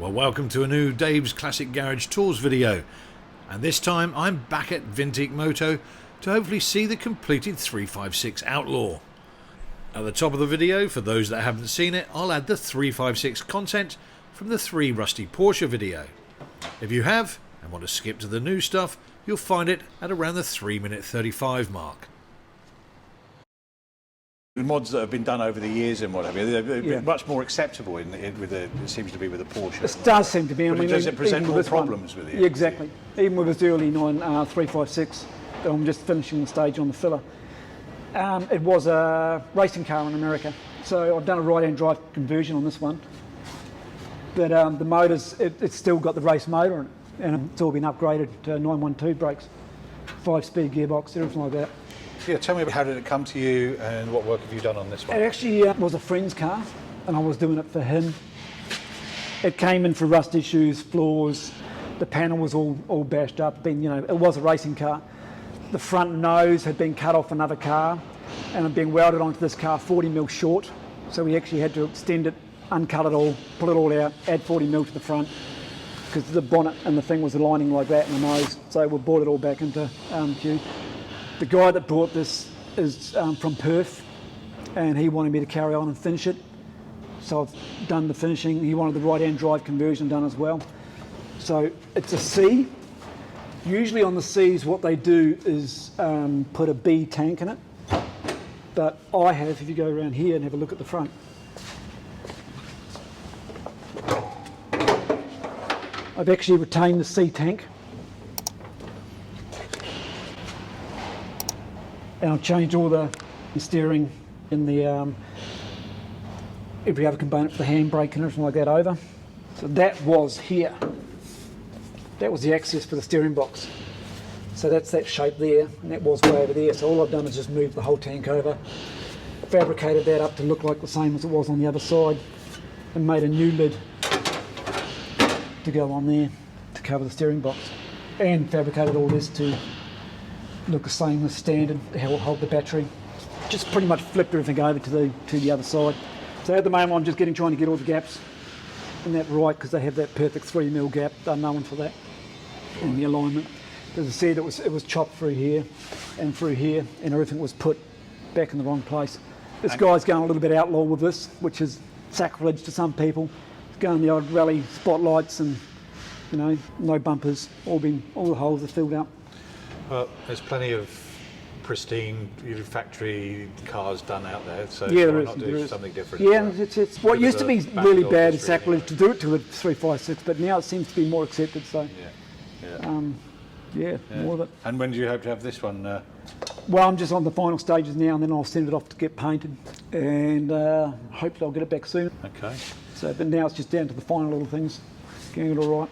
Well, welcome to a new Dave's Classic Garage Tours video, and this time I'm back at VintiqueMoto to hopefully see the completed 356 Outlaw. At the top of the video, for those that haven't seen it, I'll add the 356 content from the 3 Rusty Porsche video. If you have, and want to skip to the new stuff, you'll find it at around the 3:35 mark. The mods that have been done over the years and whatever, they're much more acceptable it seems to be with the Porsche. It does seem to be. But does it present more problems with it? Yeah, exactly. Even with this early 356 that I'm just finishing the stage on the filler. It was a racing car in America, so I've done a right-hand drive conversion on this one. But the motors, it's still got the race motor in it, and it's all been upgraded to 912 brakes, 5-speed gearbox, everything like that. Yeah, tell me about how did it come to you and what work have you done on this one? It actually was a friend's car, and I was doing it for him. It came in for rust issues, flaws. The panel was all bashed up. It was a racing car. The front nose had been cut off another car, and had been welded onto this car 40mm short. So we actually had to extend it, uncut it all, pull it all out, add 40mm to the front, because the bonnet and the thing was aligning like that in the nose. So we brought it all back into view. The guy that brought this is from Perth, and he wanted me to carry on and finish it. So I've done the finishing. He wanted the right-hand drive conversion done as well. So it's a C. Usually on the Cs, what they do is put a B tank in it. But I have, if you go around here and have a look at the front, I've actually retained the C tank. And I've changed all the steering and the every other component for the handbrake and everything like that over. So that was here. That was the access for the steering box. So that's that shape there, and that was way over there. So all I've done is just moved the whole tank over, fabricated that up to look like the same as it was on the other side, and made a new lid to go on there to cover the steering box. And fabricated all this to look the same as standard, hold the battery. Just pretty much flipped everything over to the other side. So at the moment I'm just trying to get all the gaps in that right, because they have that perfect 3mm gap. They're known for that in the alignment. As I said, it was chopped through here, and everything was put back in the wrong place. This guy's going a little bit outlaw with this, which is sacrilege to some people. It's going the odd rally spotlights and no bumpers. All the holes are filled up. Well, there's plenty of pristine factory cars done out there, so yeah, why not do something different? Yeah, it's what used to be really bad is sacrilege to do it to a 356, but now it seems to be more accepted. So, yeah, more of it. And when do you hope to have this one? Well, I'm just on the final stages now, and then I'll send it off to get painted, and hopefully I'll get it back soon. Okay. So, but now it's just down to the final little things, getting it all right.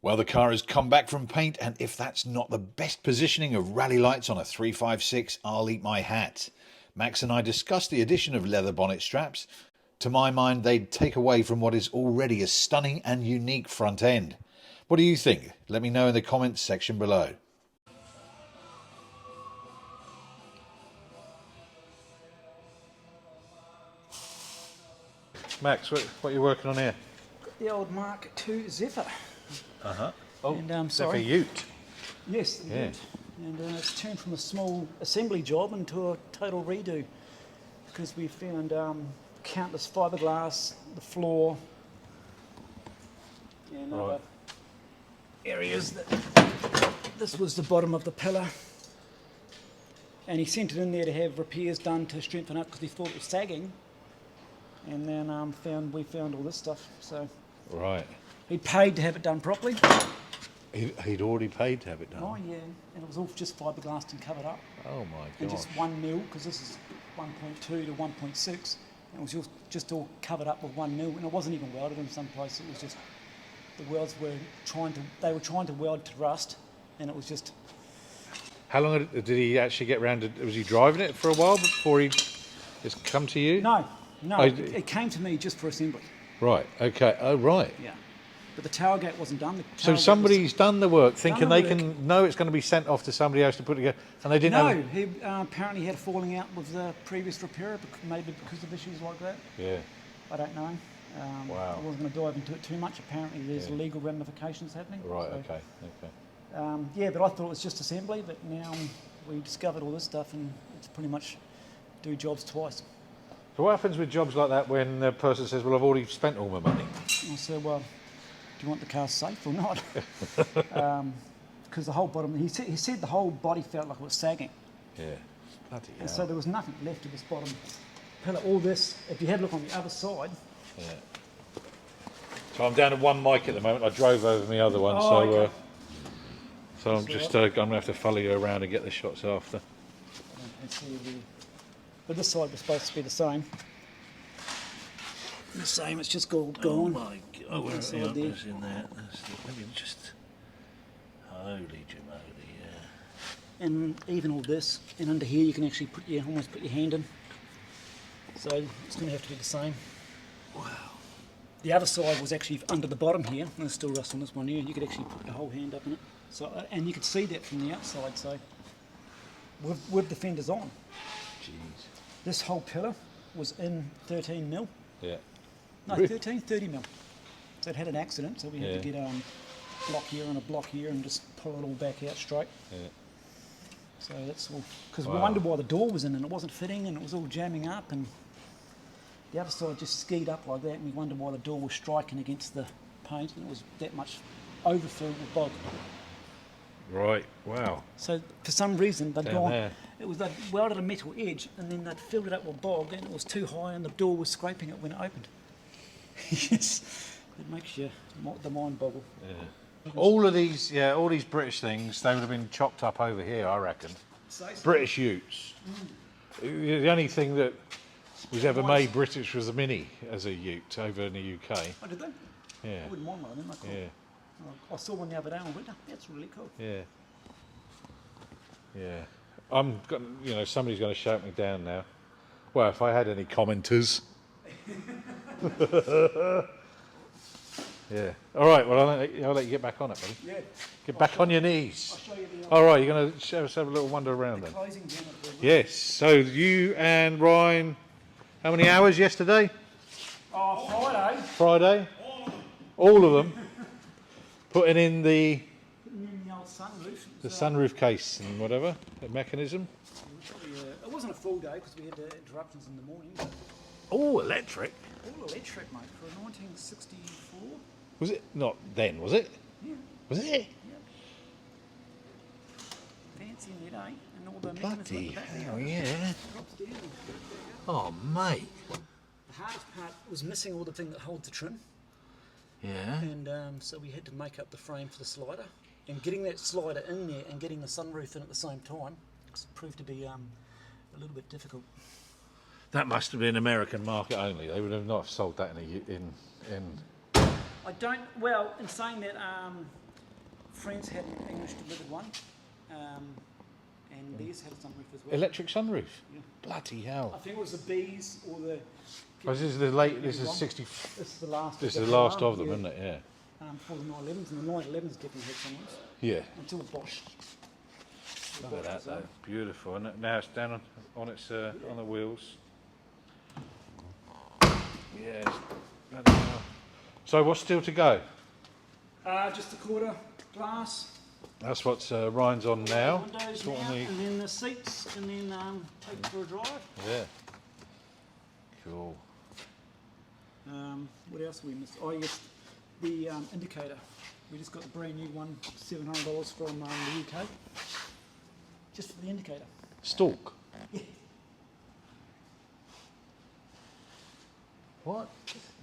Well, the car has come back from paint, and if that's not the best positioning of rally lights on a 356, I'll eat my hat. Max and I discussed the addition of leather bonnet straps. To my mind, they'd take away from what is already a stunning and unique front end. What do you think? Let me know in the comments section below. Max, what are you working on here? Got the old Mark II Zephyr. Oh, and sorry. Ute. Yes, the Ute. And it's turned from a small assembly job into a total redo, because we found countless fiberglass, the floor, and other areas that this was the bottom of the pillar. And he sent it in there to have repairs done to strengthen up, because he thought it was sagging. And then we found all this stuff. So right. He paid to have it done properly. He'd already paid to have it done? Oh yeah, and it was all just fiberglassed and covered up. Oh my God. And just 1 mil, because this is 1.2 to 1.6. It was just all covered up with 1 mil, and it wasn't even welded in some place. It was just, the welds were trying to weld to rust, and it was just... How long did he actually get around to, was he driving it for a while before he just come to you? No, it came to me just for assembly. Right, okay, oh right. Yeah. But the tailgate wasn't done. So somebody's done the work thinking they can know it's going to be sent off to somebody else to put together, and they didn't No, have... he apparently had a falling out with the previous repairer, maybe because of issues like that. Yeah. I don't know. Wow. I wasn't going to dive into it too much. Apparently there's legal ramifications happening. Right, so, okay. yeah, but I thought it was just assembly, but now we discovered all this stuff and it's pretty much do jobs twice. So what happens with jobs like that when the person says, well, I've already spent all my money? I said, well, do you want the car safe or not? Because the whole bottom, he said the whole body felt like it was sagging. Yeah. Bloody hell. And so there was nothing left of this bottom pillar. All this, if you had a look on the other side. Yeah. So I'm down to one mic at the moment. I drove over my other one, okay. So I'm just I'm going to have to follow you around and get the shots after. But this side was supposed to be the same. The same, it's just gone. Oh my God, where Inside are there. the in there? Let me just... Holy jamoli, yeah. And even all this, and under here you can actually almost put your hand in. So it's going to have to be the same. Wow. The other side was actually under the bottom here, and there's still rust on this one here. You could actually put your whole hand up in it. So, and you could see that from the outside. So, with the fenders on, Jeez. this whole pillar was in 13 mil. Yeah. No, 30 mil. So it had an accident. So we had to get a block here and a block here, and just pull it all back out straight. Yeah. So that's all. Because we wondered why the door was in and it wasn't fitting, and it was all jamming up, and the other side just skied up like that, and we wondered why the door was striking against the paint, and it was that much overfilled with bog. Right. Wow. So for some reason they'd Down gone, there. they'd welded a metal edge, and then they'd filled it up with bog, and it was too high, and the door was scraping it when it opened. Yes, it makes you the mind boggle. Yeah. All these British things, they would have been chopped up over here, I reckon. British utes. The only thing that was ever made British was the Mini as a ute over in the UK. Oh, did they? Yeah. I wouldn't mind one of them. They're cool. Yeah. I saw one the other day and I went, oh, that's really cool. Yeah. Yeah. Somebody's going to shout me down now. Well, if I had any commenters. Yeah. All right. Well, I'll let you get back on it, buddy. Yeah. Get back on your knees. I'll show you the All right. You're going to show us have a little wander around then. closing down of the Yes. So you and Ryan, how many hours yesterday? Oh, Friday. Friday. All of them. Putting in the And then the old sunroof. the sunroof case and whatever, the mechanism. It wasn't a full day because we had interruptions in the morning. But Oh, electric. all electric, mate, for 1964. Was it not then? Was it? Yeah, Was it? fancy in it, eh? And all the Bloody mechanism at the back hell, there. yeah. Drops down. Oh, mate. The hardest part was missing all the thing that holds the trim. Yeah. And so we had to make up the frame for the slider. And getting that slider in there and getting the sunroof in at the same time proved to be a little bit difficult. That must have been American market only. They would have not sold that in. I don't, well, in saying that, friends had an English delivered one, and these had a sunroof as well. Electric sunroof. Yeah. Bloody I hell. think it was the Bs or the. Oh, this is the late. This is Wrong. 60. This is the last. This is the last of them, yeah. isn't it? Yeah. For the 911s, and the 911s definitely had sunroofs Yeah. until Bosch. Look at that though. Beautiful, isn't it? Now it's down on its on the wheels. Yes. Bloody hell. So what's still to go? Just a quarter glass. That's what Ryan's on now. Windows Sort now, of the- and then the seats, and then take it for a drive. Yeah. Cool. What else we missed? Oh yes, the indicator. We just got the brand new one, $700 from the UK, just for the indicator. Stalk. Yeah. What?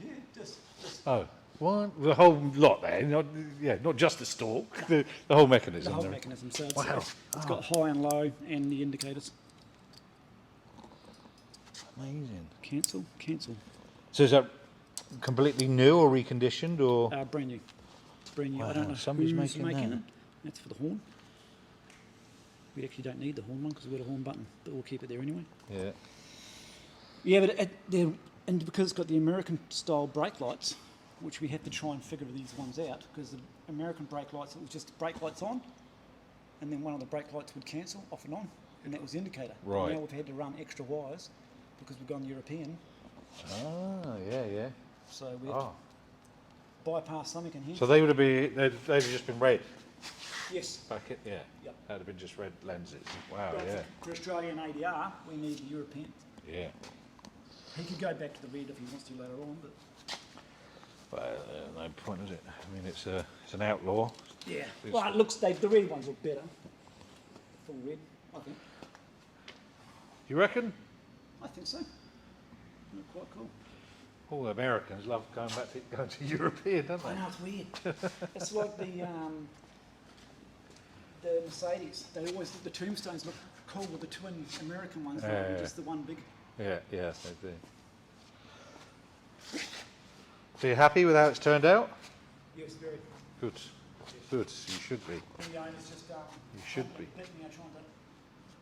Yeah, just Oh, what? The whole lot there. Not just the stalk. The whole mechanism. the whole there. mechanism. So it's, Wow. it's got high and low, and the indicators. Amazing. Cancel, cancel. So is that completely new or reconditioned or? Brand new. It's brand new. Wow, I don't know somebody's who's making that. it. That's for the horn. We actually don't need the horn one because we've got a horn button, but we'll keep it there anyway. Yeah. Yeah, but and because it's got the American style brake lights, which we had to try and figure these ones out, because the American brake lights, it was just brake lights on, and then one of the brake lights would cancel off and on, and that was the indicator. Right. And now we've had to run extra wires because we've gone European. Ah, yeah. So we have to bypass something in here. So they would have been, they'd have just been red. Yes. Back it, yeah. Yep. That'd have been just red lenses. Wow, But yeah. for Australian ADR, we need the European. Yeah. He could go back to the red if he wants to later on, but Well, no point, is it? I mean, it's an outlaw. yeah. It's- Well, it looks the red ones look better. Full red, I think. You reckon? I think so. Look quite cool. All the Americans love going to European, don't I they? know, it's weird. It's like the Mercedes. They always the tombstones look cool with the twin American ones, rather than just the one big. Yeah, yeah, they do. So you're happy with how it's turned out? Yes, very. Good. Good. You should be. And the owner's just You should be. bit now trying to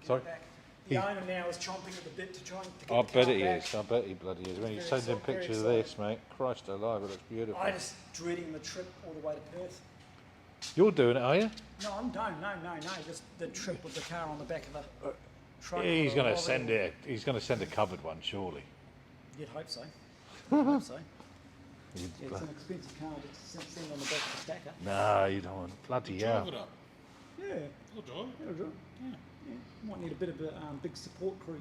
get Sorry? it back. The owner now is chomping at the bit to try and to get I the bet car he back. is. I bet he bloody is. When you Very send him excited, very pictures of this, mate, Christ alive, it looks beautiful. I'm just dreading the trip all the way to Perth. You're doing it, are you? No, no. Just the trip with the car on the back of the truck. He's or going to whatever. send it. He's going to send a covered one, surely. You'd hope so. You'd hope so. You'd Yeah, it's an expensive car to send on the back of the stacker. No, you don't want bloody Drive hell. it up. Yeah, I'll drive. it'll do it. Yeah. Might need a bit of a big support crew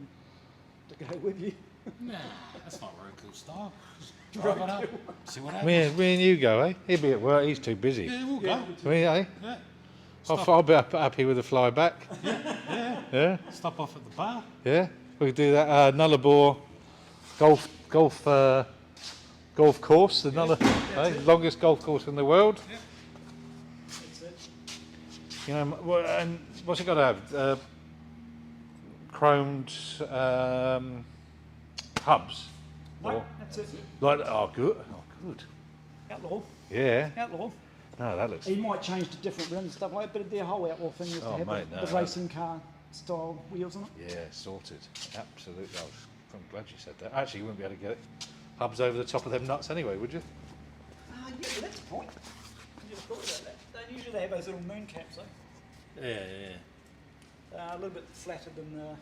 to go with you. Nah, that's not very cool stuff. Just drive it up. See what happens. Me and you go, eh? He'll be at work. He's too busy. Yeah, we'll Yeah. go. Me, eh? Yeah. I'll be happy with the fly back. Yeah. Yeah, Stop off at the bar. yeah. We could do that. Nullarbor golf course. The longest golf course in the world. That's it. You know, and what's it got to have? Chromed hubs. No, Or- that's it. Like, oh, good. Oh, good. Outlaw. Yeah. Outlaw. No, that looks. He might change to different rims and stuff like that, but their whole outlaw thing is to Oh, have mate, the no, racing car style wheels on it. Yeah, sorted. Absolutely. I'm glad you said that. Actually, you wouldn't be able to get it. Hubs over the top of them nuts anyway, would you? Yeah, that's the point. I never thought about that. They usually have those little moon caps, though. Yeah. A little bit flatter than the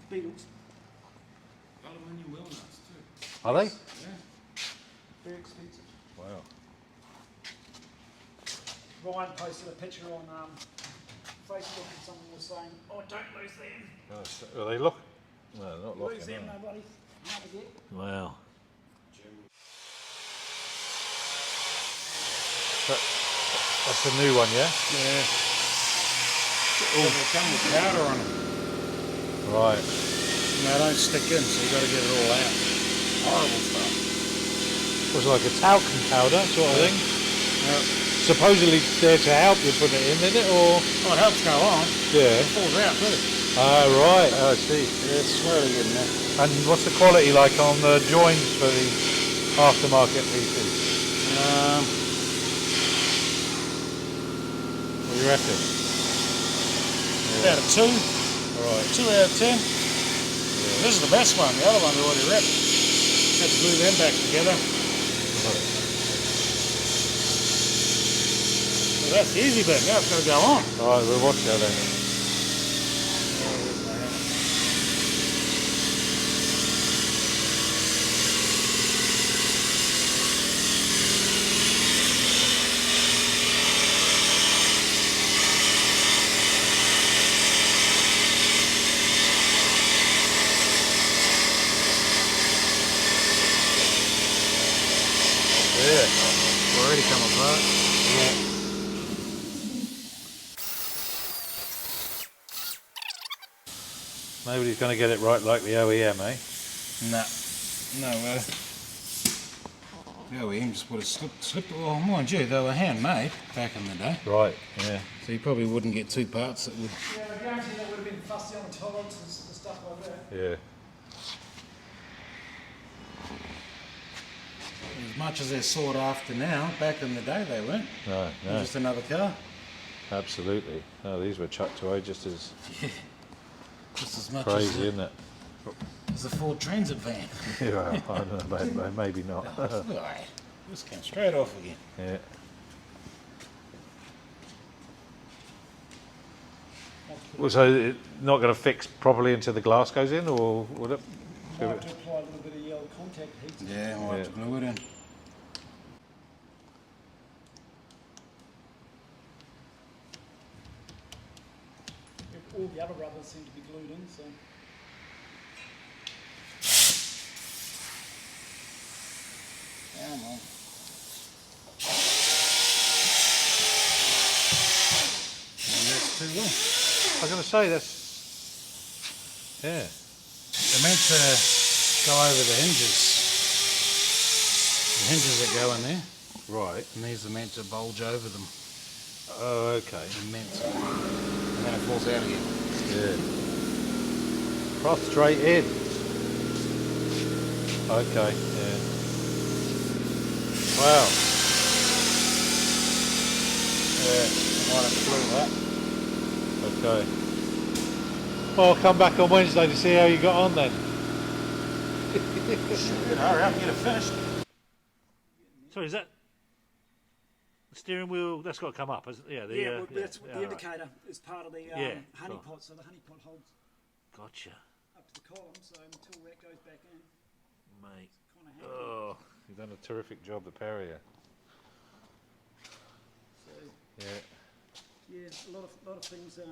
Beetles. Aluminium wheel nuts too. Are they? Yeah. Very expensive. Wow. Ryan posted a picture on Facebook and someone was saying, "Oh, don't lose them. Oh, are they look? No, they're not looking. Lose them, are nobody. Hard to get." they? Wow. That's the new one, yeah? Yeah. Oh, they come with powder on them. Right. And they don't stick in, so you got to get it all out. Horrible stuff. Was it like a talcum powder sort of thing? Yeah. Supposedly there to help you put it in, isn't it? Or Oh, it helps go on. yeah. It falls out too. Ah, right. Oh, I see. Yeah, it's swirly in there. And what's the quality like on the joins for the aftermarket pieces? What do you reckon? About a 2. Right. 2 out of 10. This is the best one. The other one's already ripped. Had to glue them back together. So that's the easy bit. Now it's got to go on. All right, we'll watch that then. Yeah, already come apart. Nobody's going to get it right like the OEM, eh? No, yeah, we just would have slipped. Well, mind you, they were handmade back in the day. Right, yeah. So you probably wouldn't get 2 parts that would. Yeah, I guarantee they would have been fussy on the tolerances and stuff like that. Yeah. As much as they're sought after now, back in the day they weren't. No, They're no, just another car. absolutely. No, these were chucked away just as Just as much crazy, isn't it? as a Ford Transit van. Yeah, I don't know, maybe not. Right. This came straight off again. Yeah. Well, so it's not going to fix properly until the glass goes in, or would it? Might have to apply a little bit of yellow contact. contact heat. Yeah, I'll have to glue it in. All the other rubbers seem to be glued in, so. Come on. And that's too long. I was going to say that's, yeah. They're meant to go over the hinges. The hinges that go in there. Right. And these are meant to bulge over them. Oh, okay. They're meant to. And then it falls out again. Yeah. Frustrated. Okay, yeah. Wow. Yeah, I might have to glue that. Okay. Well, I'll come back on Wednesday to see how you got on then. Should hurry up and get it finished. Sorry, is that the steering wheel? That's got to come up, isn't it? Yeah, That's the indicator is part of the honey pot, so the honey pot holds Gotcha, up to the column, so until that goes back in, mate. kind of handy. Oh, you've done a terrific job, the Perrier. So, Yeah. yeah, a lot of things, it's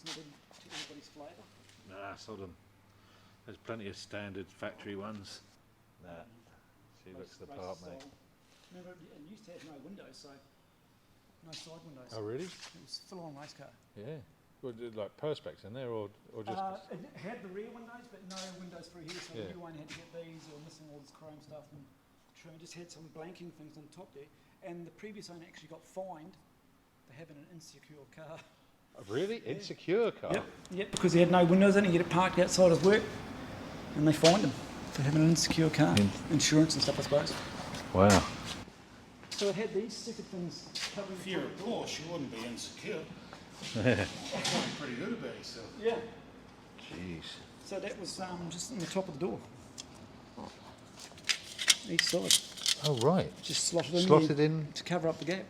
not in to everybody's flavour. Nah, sod 'em. There's plenty of standard factory ones. Nah, she looks the part, mate. Remember, it used to have no windows, so no side windows. Oh, really? It was full-on race car. Yeah. Well, like perspex in there, or just? It had the rear windows, but no windows through here, so Yeah. you only had to get these or missing all this chrome stuff and trim. Just had some blanking things on top there. And the previous owner actually got fined for having an insecure car. A really insecure car. Yep, because he had no windows in it, he had it parked outside of work, and they fined him for having an insecure car. Insurance and stuff, I suppose. Wow. So it had these sticker things covering If you're a Porsche, you wouldn't be insecure. Pretty good about yourself. Yeah. Jeez. So that was just on the top of the door. Each side. Oh right. Just slotted in Slotted there in. to cover up the gap.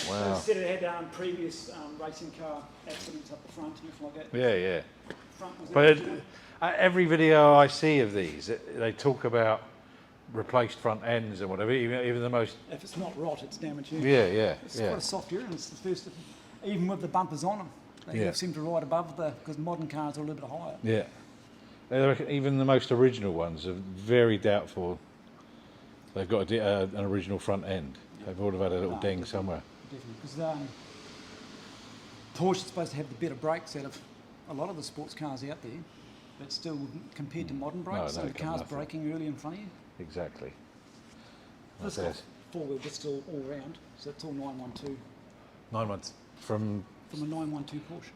Wow. Instead it had previous racing car accidents up the front and everything like that. Yeah, yeah. Front was But empty. every video I see of these, they talk about replaced front ends and whatever. Even the most. If it's not rot, it's damaged. Yeah. It's quite a soft area, and it's the first, even with the bumpers on them, they Yeah. seem to ride above because modern cars are a little bit higher. Yeah. I reckon even the most original ones are very doubtful. They've got an original front end. They would have had a little ding somewhere. Definitely, because Porsche is supposed to have the better brakes out of a lot of the sports cars out there, but still compared to modern brakes, no, and the it got car's nothing. braking early in front of you. Exactly. This got four-wheel disc all round, so it's all 912 9 months from. from a 912 Porsche.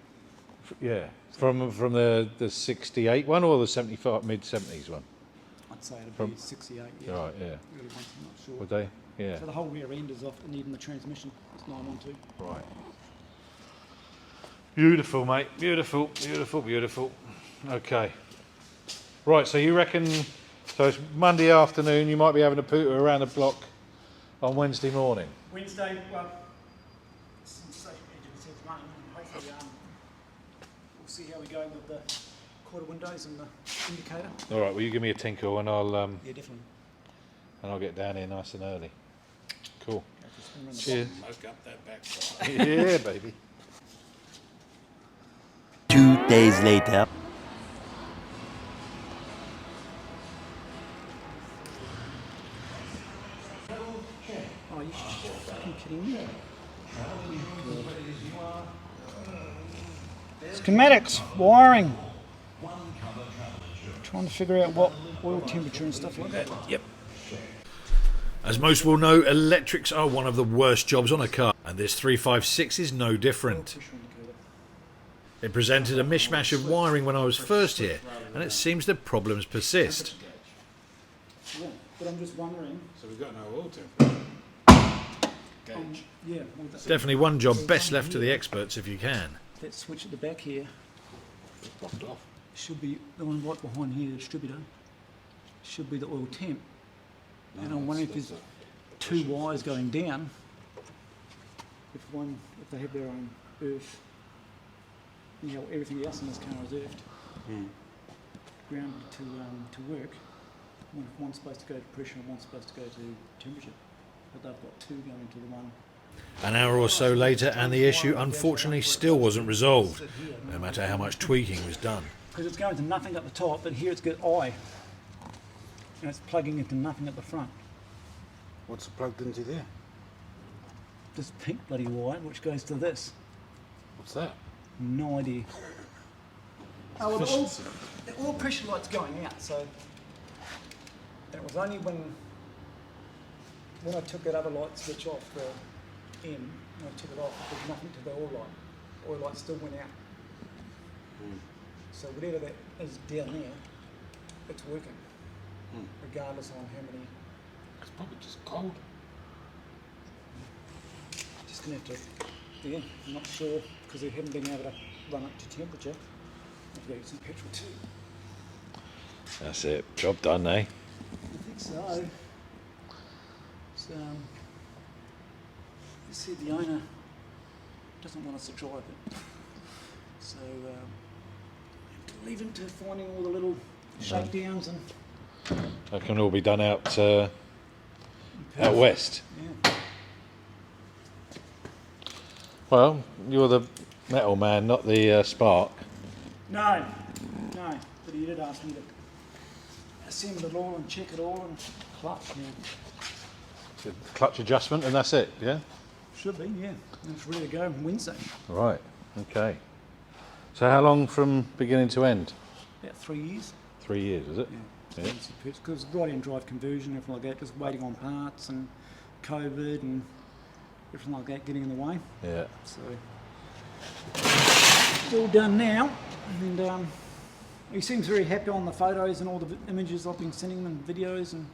Yeah, from the 68 one or the 75 mid 70s one. I'd say it'd From- be 68. Yeah. Right, yeah. Early ones, I'm not sure. Would they? Yeah. So the whole rear end is off, and even the transmission is 912. Right. Beautiful, mate. Beautiful, beautiful, beautiful. Okay. Right, so you reckon, so it's Monday afternoon, you might be having a pooter around the block on Wednesday morning? Wednesday, well, since social media says running, hopefully we'll see how we go with the quarter windows and the indicator. All right, well, you give me a tinkle and I'll Yeah, definitely. get down here nice and early. Cool. Cheers. Cheers. Muck up that backside. Yeah, baby. 2 days later. Oh, you should fucking kidding me. Schematics, wiring. Trying to figure out what oil temperature and stuff like that. Yep. As most will know, electrics are one of the worst jobs on a car, and this 356 is no different. It presented a mishmash of wiring when I was first here, and it seems the problems persist. Yeah, but I'm just wondering. So we've got no oil temperature gauge. Yeah, well, that's Definitely one job best left to the experts if you can. that switch at the back here Blocked off. should be the one right behind here, the distributor. Should be the oil temp. And I'm wondering if there's two wires going down. If they have their own earth you know, everything else in this car reserved, grounded to work. One's supposed to go to pressure and one's supposed to go to temperature, but they've got two going to the one. An hour or so later, and the issue unfortunately still wasn't resolved, no matter how much tweaking was done. Because it's going to nothing at the top, but here it's got I, and it's plugging into nothing at the front. What's it plugged into there? This pink bloody wire, which goes to this. What's that? No idea. Oh, well, the oil pressure light's going out, so it was only when I took that other light switch off, the M, and I took it off, it did nothing to the oil light. Oil light still went out. So whatever that is down there, it's working, regardless on how many. It's probably just cold. Just gonna have to, yeah, I'm not sure, because they haven't been able to run up to temperature. I've got to get some petrol too. That's it. Job done, eh? I think so. So, you see, the owner doesn't want us to drive it. So, I have to leave him to finding all the little shakedowns and. That can all be done out west. Yeah. Well, you're the metal man, not the spark. No, but he did ask me to assemble it all and check it all and clutch. Yeah. The clutch adjustment, and that's it, yeah? Should be, yeah. And it's ready to go on Wednesday. Right, okay. So how long from beginning to end? About 3 years. 3 years, is it? Yeah. Yeah. Because right-hand drive conversion, everything like that, just waiting on parts and COVID and everything like that getting in the way. Yeah. So it's all done now, and he seems very happy on the photos and all the images I've been sending him and videos, and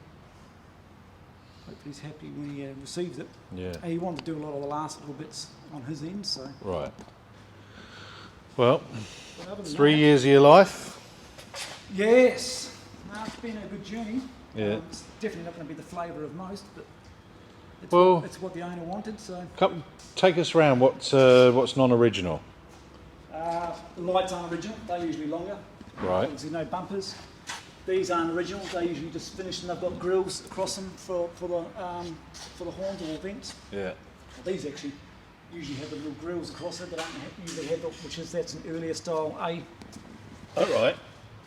hopefully he's happy when he receives it. Yeah. He wanted to do a lot of the last little bits on his end, so. Right. Well, But other than 3 that- years of your life? Yes. No, it's been a good journey. Yeah. It's definitely not going to be the flavour of most, but it's, Well- it's what the owner wanted, so. Take us around what's non-original. The lights aren't original, they're usually longer. Right. Obviously no bumpers. These aren't original, they usually just finished and they've got grills across them for the horns or vents. Yeah. These actually usually have the little grills across it, they don't usually have that's an earlier style A Oh, right.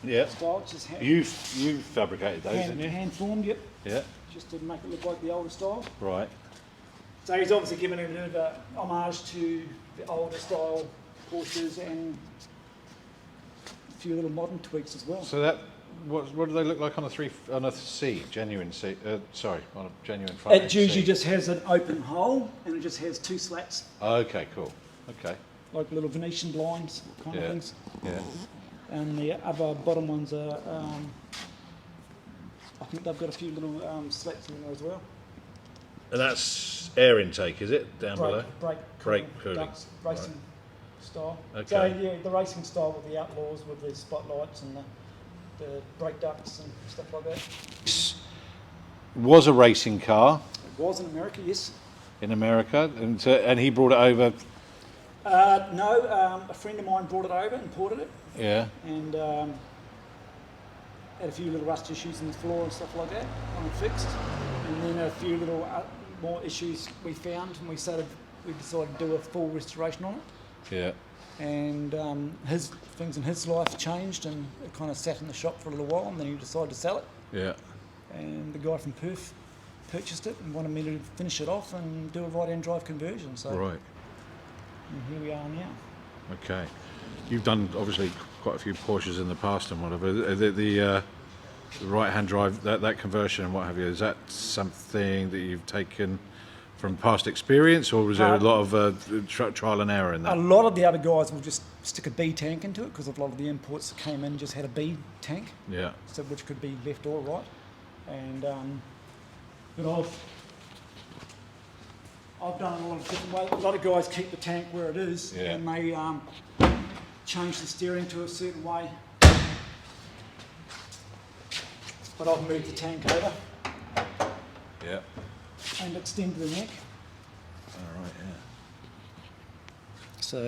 Yeah. style, it's just You fabricated those, didn't you? hand formed, yep, Yeah. just to make it look like the older style. Right. So he's obviously given a bit of a homage to the older style Porsches and a few little modern tweaks as well. So that what do they look like on a C, genuine C? Sorry, on a genuine front. It usually just has an open hole and it just has two slats, Okay, cool. Okay. like little Venetian blinds kind Yeah. of things. Yeah. And the other bottom ones are, I think they've got a few little slats in there as well. And that's air intake, is it? Down below? Brake cooling. ducts, racing style. Okay. So yeah, the racing style with the Outlaws with the spotlights and the brake ducts and stuff like that. This was a racing car It was in America, yes. in America, and he brought it over. No, a friend of mine brought it over, imported it, Yeah. and had a few little rust issues in the floor and stuff like that, on it fixed. And then a few little more issues we found, and we decided to do a full restoration on it. Yeah. And his things in his life changed, and it kind of sat in the shop for a little while, and then he decided to sell it. Yeah. And the guy from Perth purchased it and wanted me to finish it off and do a right-hand drive conversion. So Right. and here we are now. Okay. You've done obviously quite a few Porsches in the past and whatever. The right-hand drive, that conversion and what have you, is that something that you've taken from past experience, or was there a lot of trial and error in A that? lot of the other guys will just stick a B tank into it because a lot of the imports that came in just had a B tank, Yeah. so which could be left or right. And but I've done it a lot of different ways. A lot of guys keep the tank where it is, Yeah. and they change the steering to a certain way. But I've moved the tank over Yeah. and extended the neck. All right. Yeah. So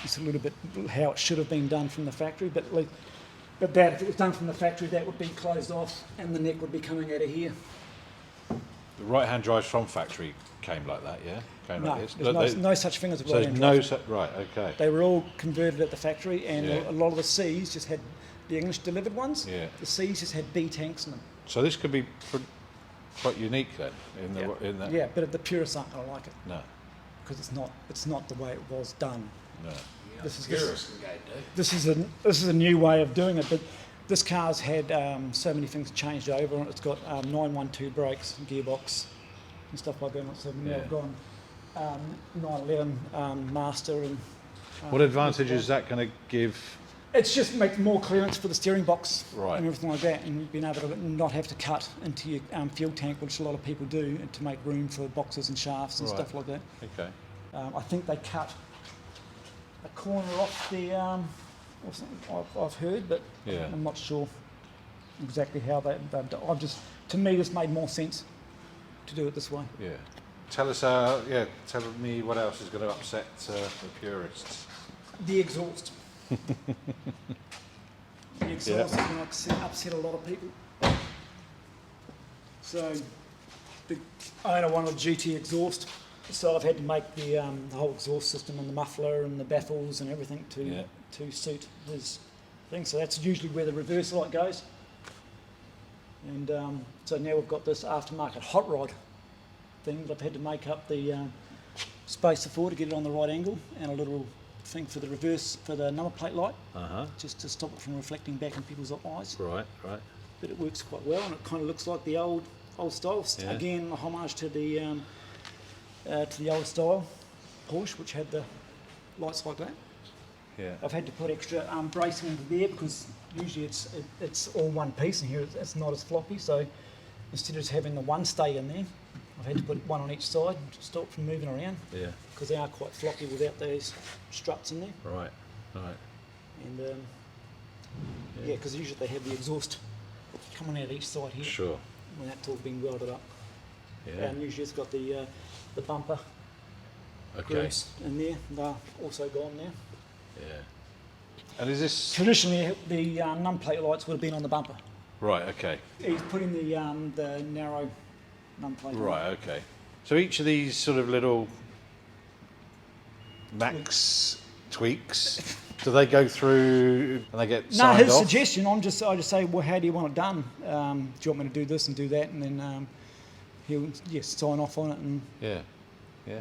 it's a little bit how it should have been done from the factory, but that if it was done from the factory, that would be closed off and the neck would be coming out of here. The right-hand drives from factory came like that, yeah? Came No, like this? there's no such thing as a So right-hand there's drive. no... Right, okay. They were all converted at the factory, and Yeah. a lot of the C's just had the English delivered ones. Yeah. The C's just had B tanks in them. So this could be quite unique then, in that... Yeah, but the purists aren't going to like it No, because it's not the way it was done. no. This is a new way of doing it, but this car's had so many things changed over on it. It's got 912 brakes, gearbox, and stuff like that. So now Yeah. we've gone 911 master and. What advantage is that going to give? It's just make more clearance for the steering box Right. and everything like that, and being able to not have to cut into your fuel tank, which a lot of people do, and to make room for boxes and shafts and Right. stuff like that. Okay. I think they cut a corner off the, or something I've heard, but Yeah. I'm not sure exactly how they've done. To me, this made more sense to do it this way. Yeah. Tell us, tell me what else is going to upset the purists. The exhaust. The exhaust is going to upset a lot of people. So, the owner wanted GT exhaust, so I've had to make the whole exhaust system and the muffler and the baffles and everything to suit his thing. So that's usually where the reverse light goes. And so now we've got this aftermarket hot rod thing that I've had to make up the spacer for to get it on the right angle, and a little thing for the reverse for the number plate light, just to stop it from reflecting back in people's eyes. Right, right. But it works quite well, and it kind of looks like the old style. Yeah. Again, a homage to the old style Porsche, which had the lights like that. Yeah. I've had to put extra bracing into there because usually it's all one piece, and here it's not as floppy. So instead of just having the one stay in there, I've had to put one on each side to stop it from moving around. Yeah. Because they are quite floppy without those struts in there. Right, right. And yeah, because usually they have the exhaust coming out each side here. Sure. When that's all been welded up. Yeah. And usually it's got the bumper Okay. grooves in there. They're also gone now. Yeah. And is this... Traditionally, the numplate lights would have been on the bumper. Right, okay. He's putting the narrow numplate on. Right, okay. So each of these sort of little max tweaks, do they go through and they get No, signed his off? suggestion, I just say, well, how do you want it done? Do you want me to do this and do that? And then he'll sign off on it and Yeah, yeah,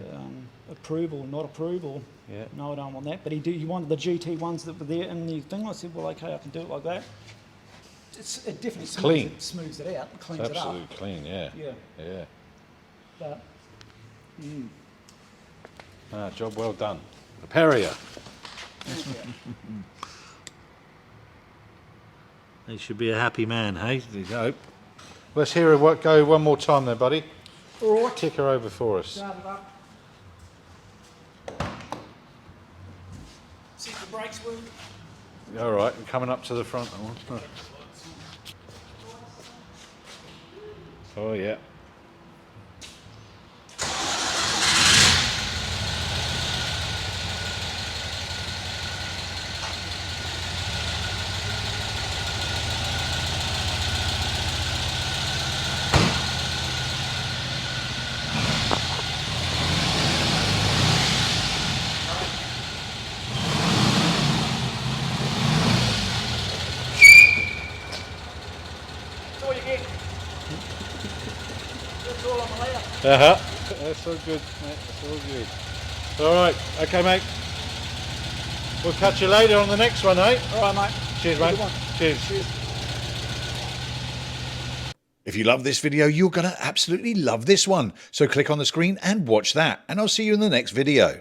approve or not approve, or yeah. no, I don't want that. But he wanted the GT ones that were there in the thing. I said, well, okay, I can do it like that. It definitely Clean. smooths it out, cleans Absolutely it up. clean, yeah. Yeah, Yeah. but Job well done. The Perrier. He should be a happy man, hey? I hope. Let's hear it go one more time there, buddy. all right. Tick her over for us. Start it up. See if the brakes work. All right, I'm coming up to the front. Oh, yeah. That's all you get. That's all I'm allowed. That's all good, mate. That's all good. All right. Okay, mate. We'll catch you later on the next one, eh? All right, mate. Cheers, Have a mate. good one. Cheers. Cheers. If you love this video, you're going to absolutely love this one. So click on the screen and watch that, and I'll see you in the next video.